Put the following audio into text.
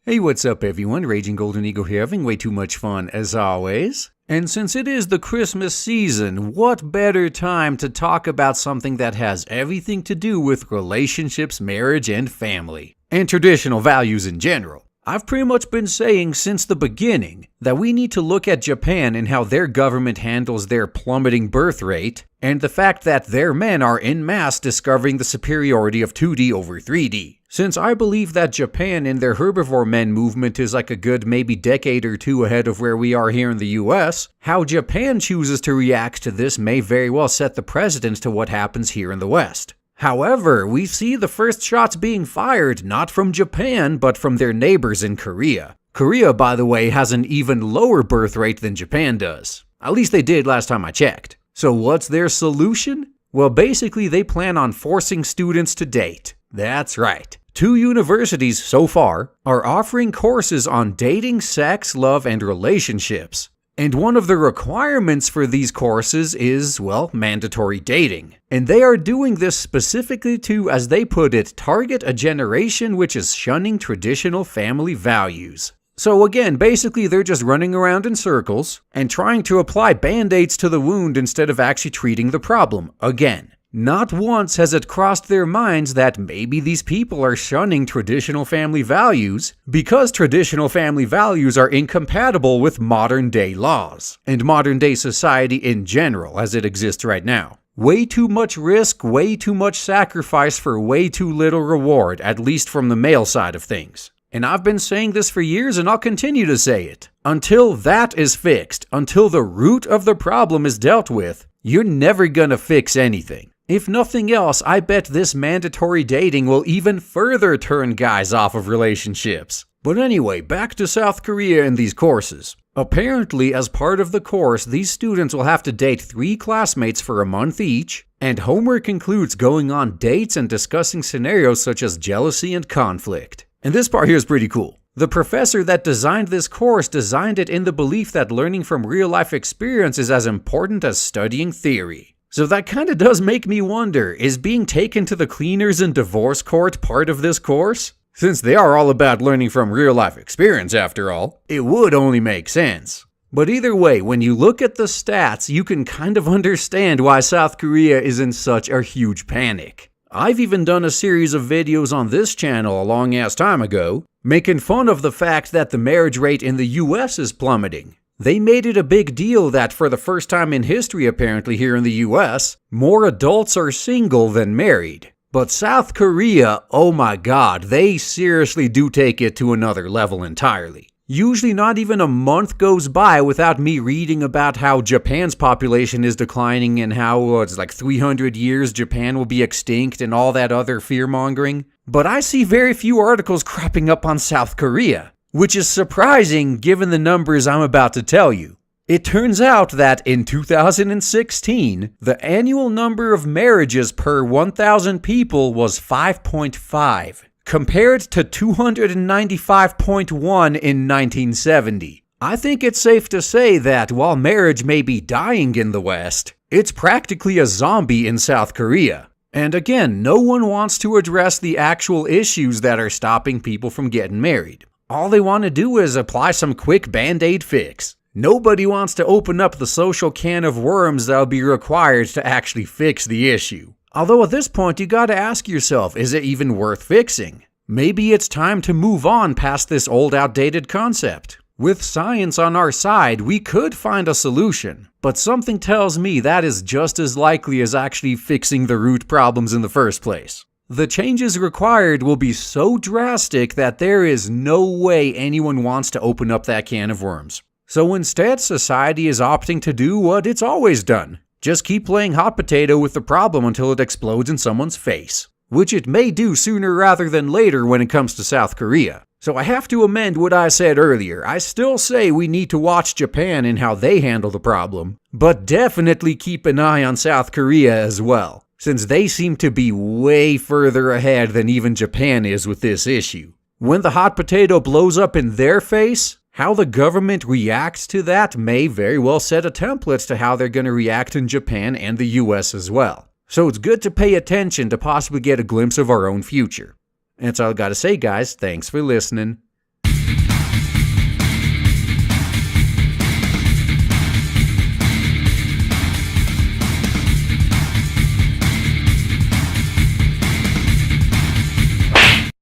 Hey, what's up everyone? Raging Golden Eagle here, having way too much fun as always. And since it is the Christmas season, what better time to talk about something that has everything to do with relationships, marriage, and family, and traditional values in general. I've pretty much been saying since the beginning that we need to look at Japan and how their government handles their plummeting birth rate, and the fact that their men are en masse discovering the superiority of 2D over 3D. Since I believe that Japan and their herbivore men movement is like a good maybe decade or two ahead of where we are here in the US, how Japan chooses to react to this may very well set the precedent to what happens here in the West. However, we see the first shots being fired not from Japan, but from their neighbors in Korea. Korea, by the way, has an even lower birth rate than Japan does. At least they did last time I checked. So what's their solution? Well, basically they plan on forcing students to date. That's right. 2 universities so far are offering courses on dating, sex, love, and relationships. And one of the requirements for these courses is, well, mandatory dating. And they are doing this specifically to, as they put it, target a generation which is shunning traditional family values. So again, basically they're just running around in circles and trying to apply band-aids to the wound instead of actually treating the problem. Again, not once has it crossed their minds that maybe these people are shunning traditional family values because traditional family values are incompatible with modern-day laws and modern-day society in general as it exists right now. Way too much risk, way too much sacrifice for way too little reward, at least from the male side of things. And I've been saying this for years and I'll continue to say it. Until that is fixed, until the root of the problem is dealt with, you're never gonna fix anything. If nothing else, I bet this mandatory dating will even further turn guys off of relationships. But anyway, back to South Korea and these courses. Apparently, as part of the course, these students will have to date 3 classmates for a month each, and homework includes going on dates and discussing scenarios such as jealousy and conflict. And this part here is pretty cool. The professor that designed this course designed it in the belief that learning from real-life experience is as important as studying theory. So that kinda does make me wonder, is being taken to the cleaners and divorce court part of this course? Since they are all about learning from real-life experience after all, it would only make sense. But either way, when you look at the stats, you can kind of understand why South Korea is in such a huge panic. I've even done a series of videos on this channel a long-ass time ago, making fun of the fact that the marriage rate in the US is plummeting. They made it a big deal that for the first time in history apparently here in the US, more adults are single than married. But South Korea, oh my god, they seriously do take it to another level entirely. Usually not even a month goes by without me reading about how Japan's population is declining and how it's like 300 years Japan will be extinct and all that other fear-mongering. But I see very few articles cropping up on South Korea, which is surprising given the numbers I'm about to tell you. It turns out that in 2016, the annual number of marriages per 1,000 people was 5.5. compared to 295.1 in 1970. I think it's safe to say that while marriage may be dying in the West, it's practically a zombie in South Korea. And again, no one wants to address the actual issues that are stopping people from getting married. All they want to do is apply some quick band-aid fix. Nobody wants to open up the social can of worms that'll be required to actually fix the issue. Although at this point you gotta ask yourself, is it even worth fixing? Maybe it's time to move on past this old outdated concept. With science on our side, we could find a solution, but something tells me that is just as likely as actually fixing the root problems in the first place. The changes required will be so drastic that there is no way anyone wants to open up that can of worms. So instead, society is opting to do what it's always done. Just keep playing hot potato with the problem until it explodes in someone's face. Which it may do sooner rather than later when it comes to South Korea. So I have to amend what I said earlier. I still say we need to watch Japan and how they handle the problem, but definitely keep an eye on South Korea as well, since they seem to be way further ahead than even Japan is with this issue. When the hot potato blows up in their face, how the government reacts to that may very well set a template to how they're going to react in Japan and the US as well. So it's good to pay attention to possibly get a glimpse of our own future. That's all I gotta say, guys. Thanks for listening.